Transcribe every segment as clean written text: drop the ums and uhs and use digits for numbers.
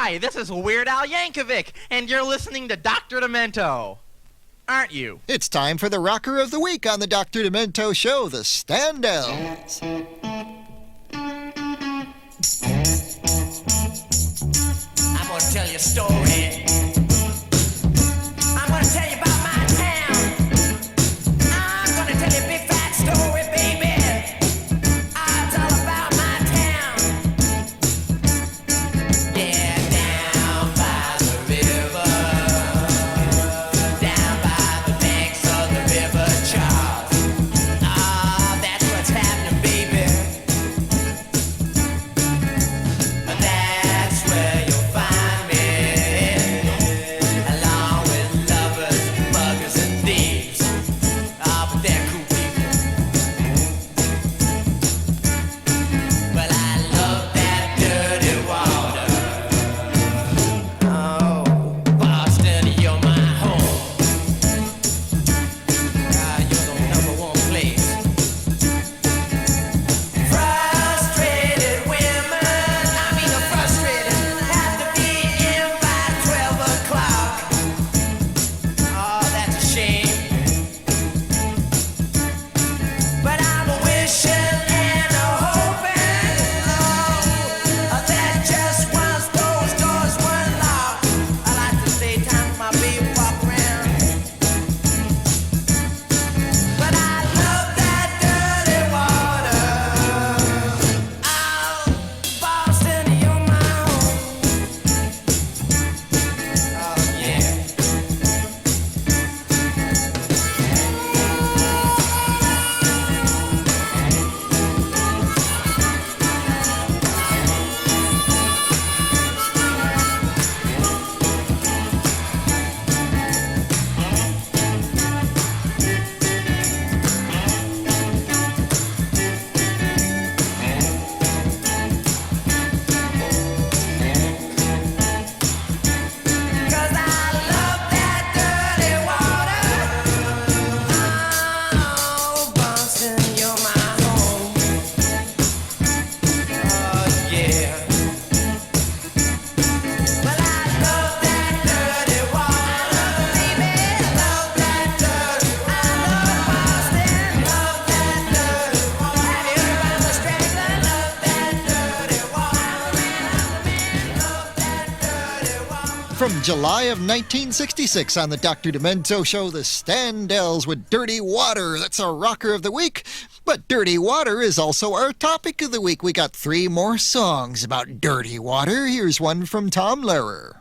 Hi, this is Weird Al Yankovic, and you're listening to Dr. Demento. Aren't you? It's time for the Rocker of the Week on the Dr. Demento Show, the Standells. I'm going to tell you a story. I'm going to tell you about my town. I'm going to tell you a big fat story, baby. It's all about my town. Yeah, down by the river. Down by the banks of the river Charles. That's what's happening, baby. That's where you'll find me, along with lovers, muggers, and thieves. But they're cool people. Well, I love that dirty water. Oh, Boston, you're my home. You're the number one place. Frustrated women, the frustrated have to be in by 12 o'clock. Oh, that's a shame. But I'm a wishing and a hoping, that just once those doors were locked. I like to stay time with my baby, walk around. But I love that dirty water. Oh, Boston, you're my home. Oh, yeah. Cause I love that dirty water. Oh, Boston, you're my home. Oh, yeah. Well, I love that dirty water, baby. I love that dirty. I love Boston. Love that dirty water. Have you heard about the straggler? Love that dirty water. Love that dirty water. From July of 1966 on the Dr. Demento Show, the Standells with Dirty Water. That's our Rocker of the Week. But dirty water is also our topic of the week. We got 3 more songs about dirty water. Here's one from Tom Lehrer.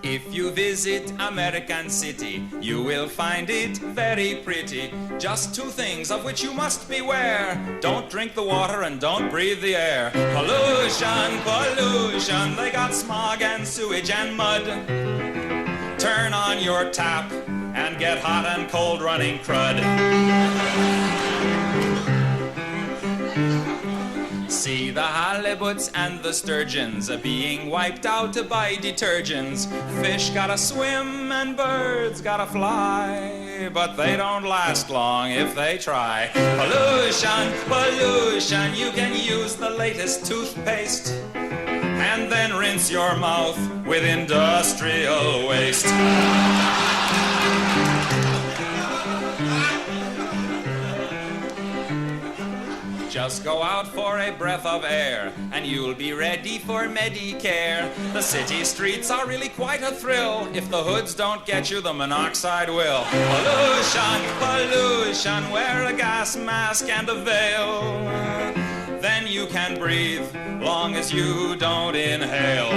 If you visit American City, you will find it very pretty. Just 2 things of which you must beware. Don't drink the water and don't breathe the air. Pollution, pollution, they got smog and sewage and mud. Turn on your tap and get hot and cold running crud. See the halibuts and the sturgeons being wiped out by detergents. Fish gotta swim and birds gotta fly, but they don't last long if they try. Pollution, pollution, you can use the latest toothpaste and then rinse your mouth with industrial waste. Just go out for a breath of air, and you'll be ready for Medicare. The city streets are really quite a thrill. If the hoods don't get you, the monoxide will. Pollution, pollution, wear a gas mask and a veil. Then you can breathe, long as you don't inhale.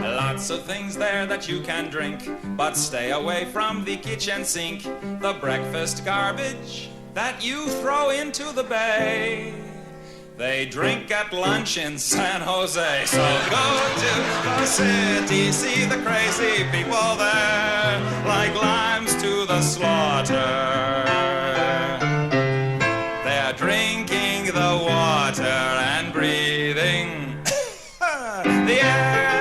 Lots of things there that you can drink, but stay away from the kitchen sink. The breakfast garbage that you throw into the bay, they drink at lunch in San Jose. So go to the city, see the crazy people there, like lambs to the slaughter. They're drinking the water and breathing the air.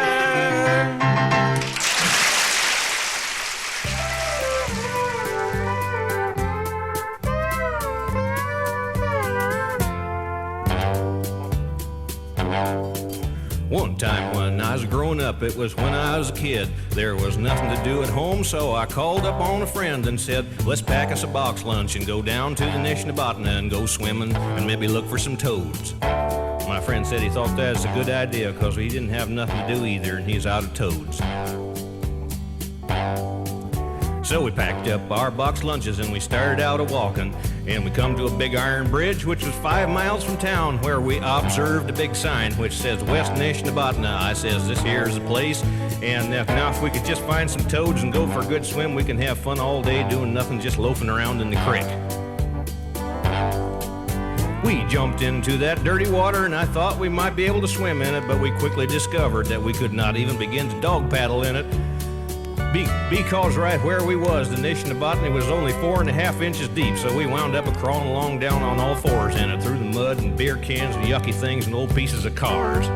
One time when I was growing up, it was when I was a kid. There was nothing to do at home, so I called up on a friend and said, let's pack us a box lunch and go down to the Nishnabotna and go swimming and maybe look for some toads. My friend said he thought that was a good idea because he didn't have nothing to do either and he's out of toads. So we packed up our box lunches and we started out a-walking, and we come to a big iron bridge which was 5 miles from town, where we observed a big sign which says West Nishnabotna. I says, this here is the place, and now if we could just find some toads and go for a good swim, we can have fun all day doing nothing, just loafing around in the creek. We jumped into that dirty water and I thought we might be able to swim in it, but we quickly discovered that we could not even begin to dog paddle in it. Because right where we was, the Nishnabotna was only 4.5 inches deep, so we wound up crawling along down on all fours in it, through the mud and beer cans and yucky things and old pieces of cars.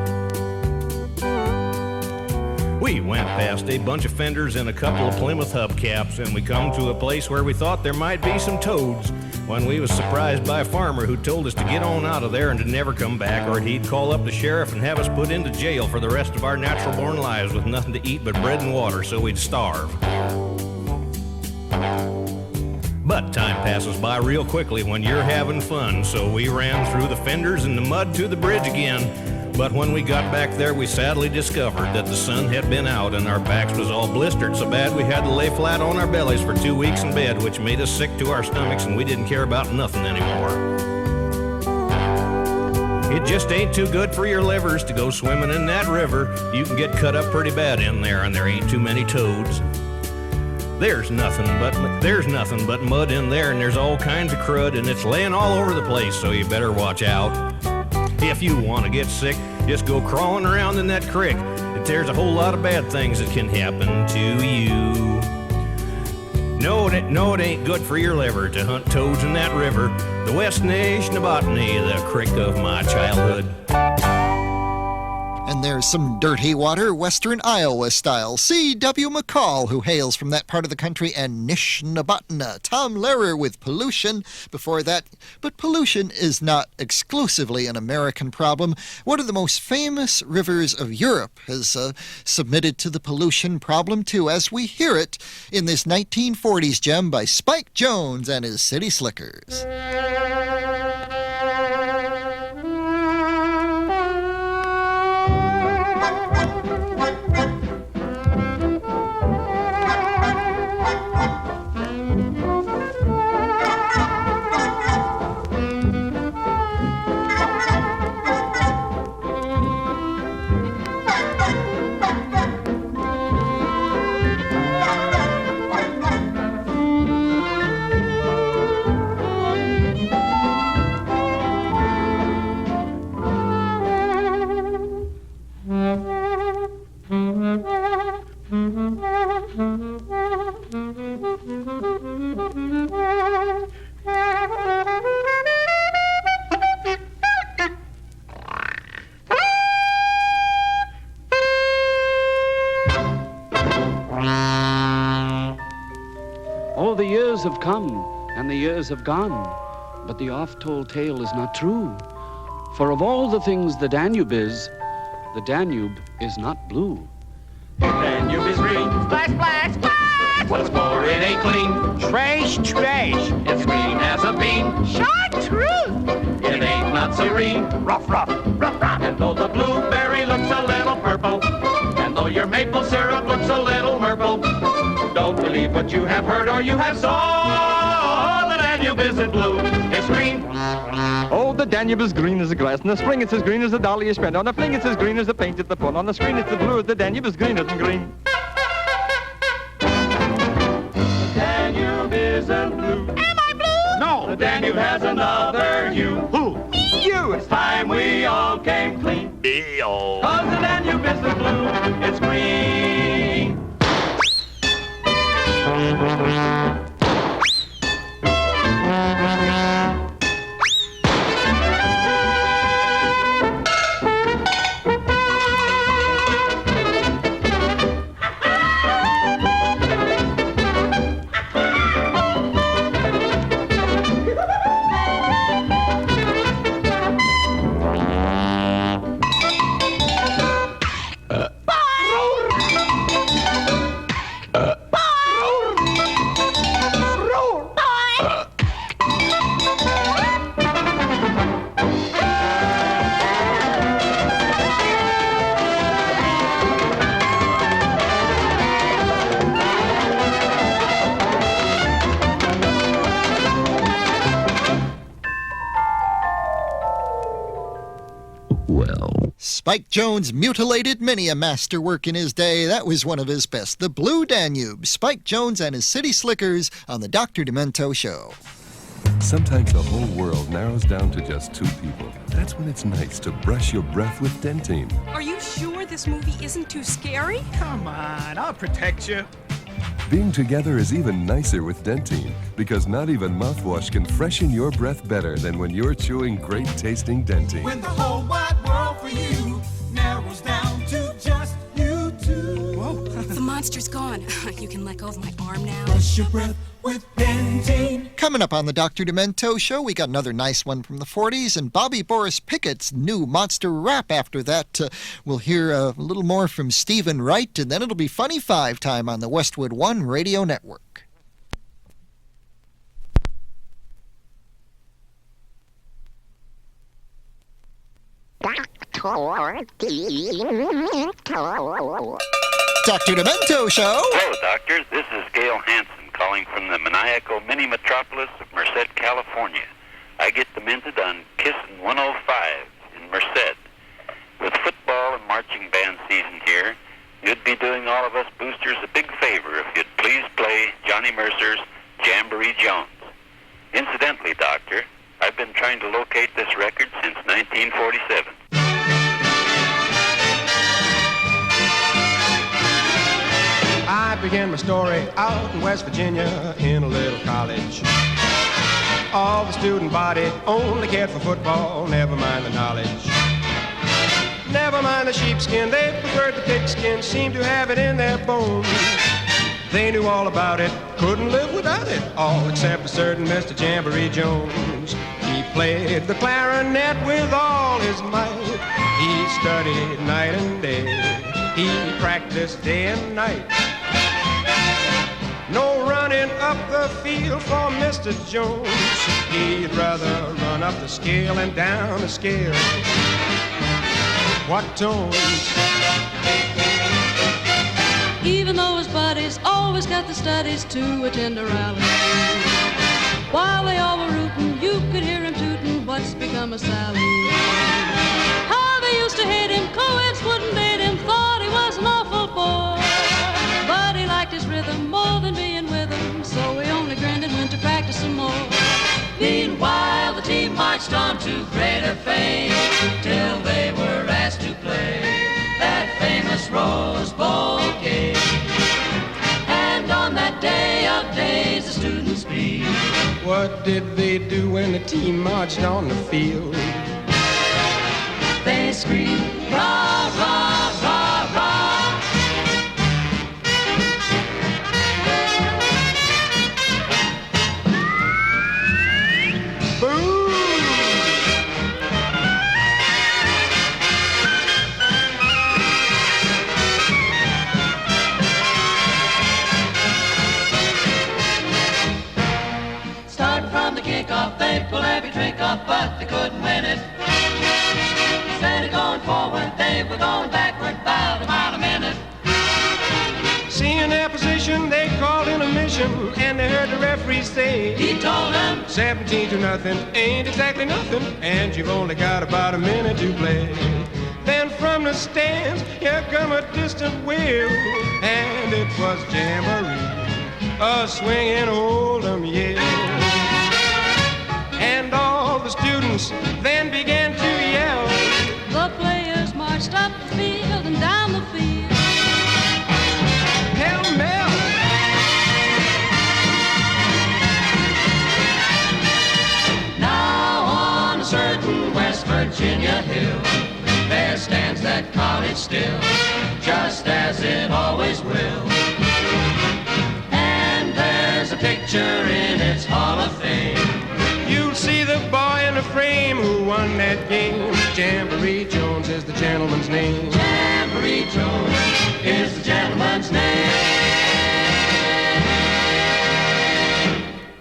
We went past a bunch of fenders and a couple of Plymouth hubcaps, and we come to a place where we thought there might be some toads, when we was surprised by a farmer who told us to get on out of there and to never come back, or he'd call up the sheriff and have us put into jail for the rest of our natural-born lives with nothing to eat but bread and water, so we'd starve. But time passes by real quickly when you're having fun, so we ran through the fenders and the mud to the bridge again. But when we got back there, we sadly discovered that the sun had been out and our backs was all blistered so bad we had to lay flat on our bellies for 2 weeks in bed, which made us sick to our stomachs and we didn't care about nothing anymore. It just ain't too good for your livers to go swimming in that river. You can get cut up pretty bad in there, and there ain't too many toads. There's nothing but mud in there, and there's all kinds of crud, and it's laying all over the place, so you better watch out. If you want to get sick, just go crawling around in that creek. There's a whole lot of bad things that can happen to you. No, it ain't good for your liver to hunt toads in that river. The West Nishnabotna, the creek of my childhood. And there's some dirty water, western Iowa style. C.W. McCall, who hails from that part of the country, and Nishnabotna. Tom Lehrer with Pollution before that. But pollution is not exclusively an American problem. One of the most famous rivers of Europe has submitted to the pollution problem, too, as we hear it in this 1940s gem by Spike Jones and his City Slickers. Oh, the years have come and the years have gone, but the oft-told tale is not true. For of all the things the Danube is not blue. The Danube is green. Splash, splash, splash! What's more, it ain't clean. Trash, trash! It's green as a bean. Chartreuse! It ain't not serene. Rough, rough, rough, rough! And though the blueberry looks a little purple, and though your maple syrup looks a little murple, don't believe what you have heard or you have saw. The Danube isn't blue, it's green. Oh, the Danube is green as the grass. In the spring it's as green as the dolly you spend. On the fling it's as green as the paint at the put. On the screen it's as blue as the Danube is greener than green. The Danube isn't blue. Am I blue? No, the Danube has another hue. Who? You! It's time we all came clean. Cause the Danube isn't blue, it's green. Spike Jones mutilated many a masterwork in his day. That was one of his best. The Blue Danube, Spike Jones and his City Slickers on the Dr. Demento Show. Sometimes the whole world narrows down to just two people. That's when it's nice to brush your breath with Dentine. Are you sure this movie isn't too scary? Come on, I'll protect you. Being together is even nicer with Dentine, because not even mouthwash can freshen your breath better than when you're chewing great-tasting Dentine. When the whole wide world for you narrows down to just you two. Whoa. The monster's gone. You can let go of my arm now. Brush your breath with Dentine. Coming up on the Dr. Demento Show, we got another nice one from the 40s and Bobby Boris Pickett's new monster rap. After that, we'll hear a little more from Stephen Wright, and then it'll be Funny Five time on the Westwood One Radio Network. Dr. Demento Show. Hello, doctors. This is Gail Hansen calling from the maniacal mini metropolis of Merced, California. I get demented on Kissin' 105 in Merced. With football and marching band season here, you'd be doing all of us boosters a big favor if you'd please play Johnny Mercer's Jamboree Jones. Incidentally, Doctor, I've been trying to locate this record since 1947. I began my story out in West Virginia in a little college. All the student body only cared for football, never mind the knowledge. Never mind the sheepskin, they preferred the pigskin, seemed to have it in their bones. They knew all about it, couldn't live without it, all except a certain Mr. Jamboree Jones. He played the clarinet with all his might. He studied night and day. He practiced day and night. No running up the field for Mr. Jones. He'd rather run up the scale and down the scale. What tones? Even though his buddies always got the studies to attend a rally. While they all were rooting, you could hear him tooting, what's become of Sally? How they used to hate him, co-eds wouldn't date him, thought he was an awful boy. But he liked his rhythm more than being with him, so he only grinned and went to practice some more. Meanwhile, the team marched on to greater fame, till they were asked to play that famous Rose Bowl game. And on that day of days, the students be. What did they do when the team marched on the field? They screamed, rah, rah, rah, rah. Kickoff, they pull every trick off, but they couldn't win it. Instead of going forward, they were going backward, about a mile a minute. Seeing their position, they called in a mission, and they heard the referee say, he told them, 17-0 ain't exactly nothing, and you've only got about a minute to play. Then from the stands, here come a distant wail, and it was Jamboree, a swinging Oldham yell. And all the students then began to yell. The players marched up the field and down the field. Pell-mell. Now on a certain West Virginia hill, there stands that college still, just as it always will. And there's a picture in its Hall of Fame. You'll see the boy in the frame who won that game. Jamboree Jones is the gentleman's name. Jamboree Jones is the gentleman's name.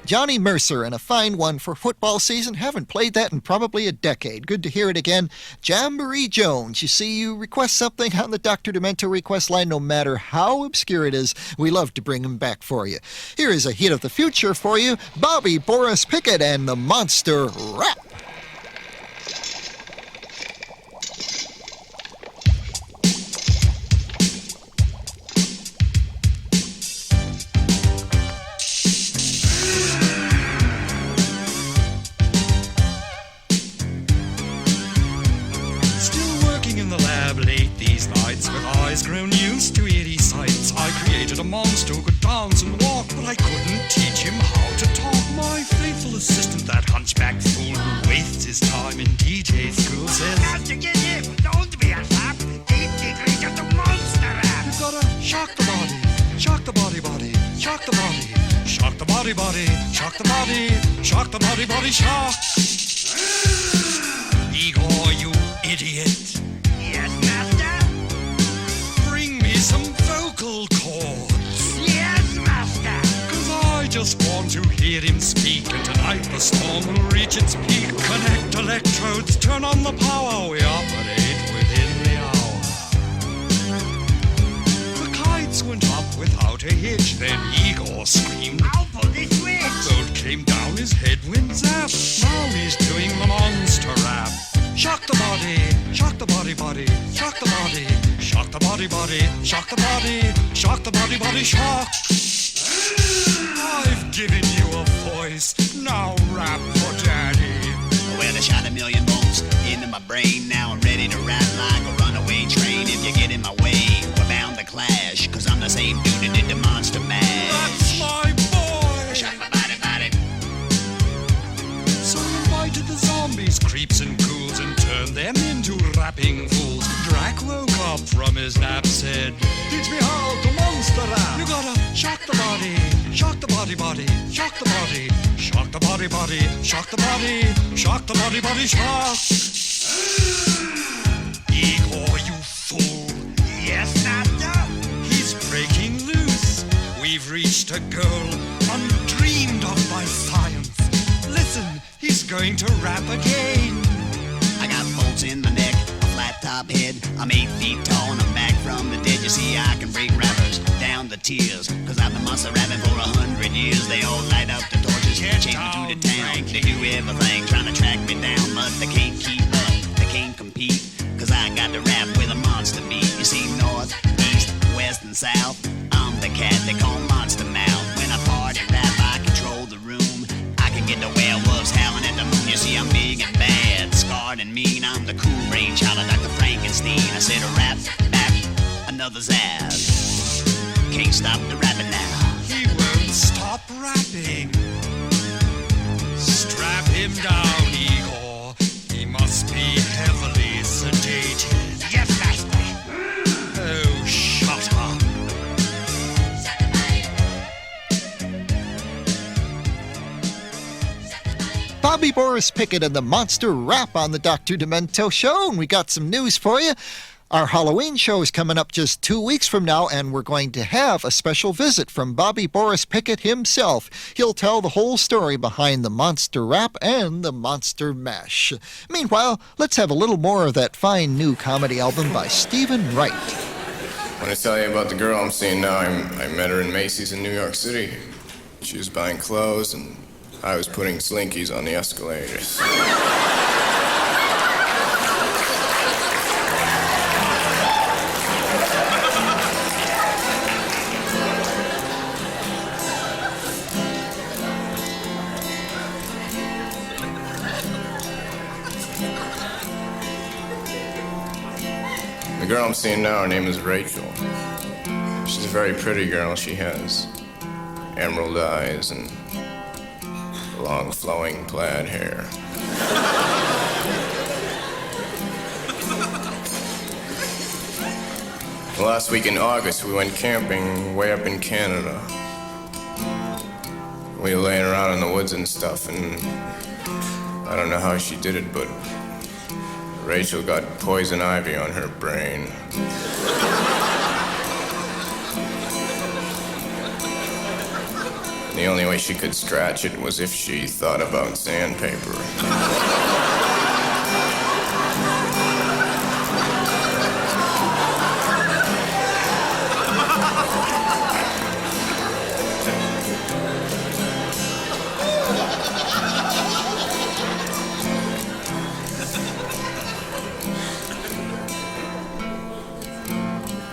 Johnny Mercer, and a fine one for football season. Haven't played that in probably a decade. Good to hear it again. Jamboree Jones. You see, you request something on the Dr. Demento request line, no matter how obscure it is, we love to bring them back for you. Here is a hit of the future for you, Bobby Boris Pickett and the Monster Rap. body, body, shock the body, shock the body, body, shock. Igor, you idiot. Yes, master. Bring me some vocal cords. Yes, master. 'Cause I just want to hear him speak, and tonight the storm will reach its peak. Connect electrodes, turn on the power, we operate within the hour. The kites went up without a hitch, then Igor screamed, I'll pull this switch. bolt came down, his head went zap. Now he's doing the monster rap. Shock the body, shock the body, body, shock the body, shock the body, body, shock the body, shock the body, body, shock. I've given you a voice, now rap for daddy. Well, I shot 1,000,000 volts into my brain. Now I'm ready to rap like a runaway train. If you get in my way, we're bound to clash. 'Cause I'm the same dude that did the monster mash. That's my boy. Shot my body, body. So he invited the zombies, creeps and ghouls, and turned them into rapping fools. Drac woke up from his nap, said, teach me how to monster rap. You gotta shock the body, shock the body, body, shock the body, shock the body, body, shock the body, shock the body, body, shock. Igor, you fool. Yes, master. He's breaking loose. We've reached a goal undreamed of by science. Listen, he's going to rap again. I got bolts in my neck, a flat top head. I'm 8 feet tall and I'm back from the dead. You see, I can bring rappers down to tears. 'Cause I've been monster rapping for 100 years. They all light up the torches, chase me through the town. They do everything, trying to track me down. But they can't keep up, they can't compete. 'Cause I got to rap with a monster beat. You see, north, east, west, and south. I'm the cat they call Monster Mouth. When I party rap, I control the room. I can get the werewolves howling at the moon. You see, I'm big and bad, scarred and mean. I'm the cool brain child of Dr. Frankenstein. I said a rap, bap, another zap. Can't stop the rapping now. He won't stop rapping. Strap him down, Igor. He must be heavily sedated. Yes, master. Oh, shut up. Bobby Boris Pickett and the Monster Rap on the Dr. Demento Show, and we got some news for you. Our Halloween show is coming up just 2 weeks from now, and we're going to have a special visit from Bobby Boris Pickett himself. He'll tell the whole story behind the Monster Rap and the Monster Mash. Meanwhile, let's have a little more of that fine new comedy album by Stephen Wright. I want to tell you about the girl I'm seeing now. I met her in Macy's in New York City. She was buying clothes, and I was putting slinkies on the escalators. The girl I'm seeing now, her name is Rachel. She's a very pretty girl. She has emerald eyes and long flowing plaid hair. Last week in August, we went camping way up in Canada. We were laying around in the woods and stuff, and I don't know how she did it, but Rachel got poison ivy on her brain. The only way she could scratch it was if she thought about sandpaper.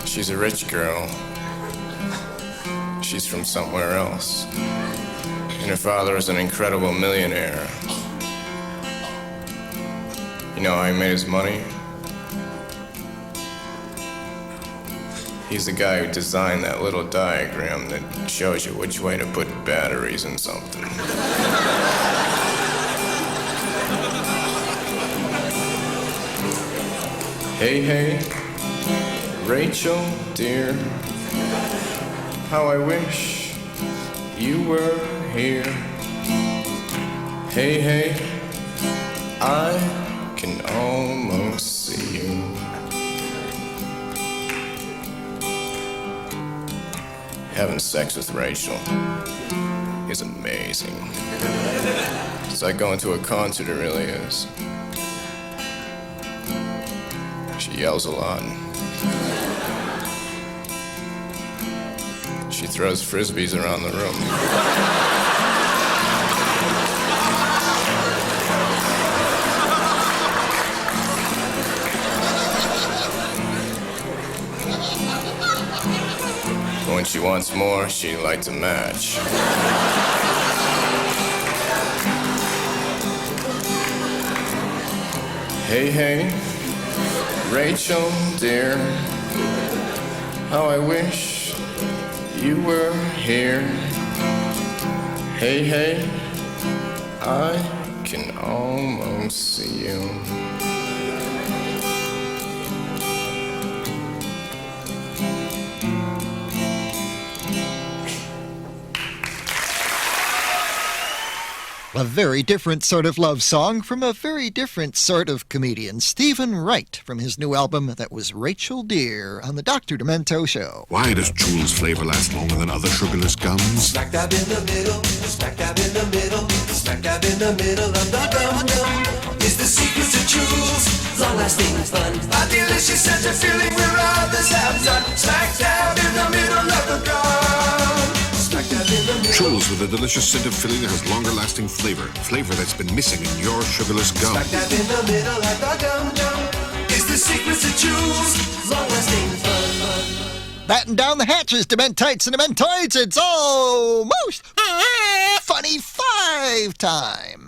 She's a rich girl. She's from somewhere else. And her father is an incredible millionaire. You know how he made his money? He's the guy who designed that little diagram that shows you which way to put batteries in something. Hey, Rachel, dear, how I wish you were here. Hey, hey, I can almost see you. Having sex with Rachel is amazing. It's like going to a concert, it really is. She yells a lot. She throws frisbees around the room. When she wants more, she lights a match. Hey, hey, Rachel, dear, how I wish you were here. Hey, hey, I can almost see you. A very different sort of love song from a very different sort of comedian, Stephen Wright, from his new album that was Rachel Dear on the Dr. Demento Show. Why does Juul's flavor last longer than other sugarless gums? Smack dab in the middle, smack dab in the middle, smack dab in the middle of the gum. Is the secret to Juul's long-lasting fun? A delicious sense of feeling where others have done. Smack dab in the middle of the gum. Smack dab in the middle. Juul's with a delicious scent of filling that has longer lasting flavor. Flavor that's been missing in your sugarless gum. Smack dab in the middle of the gum. Is the secret to Juul's long-lasting fun. Batten down the hatches, Dementites and Dementoids. It's almost Funny Five time.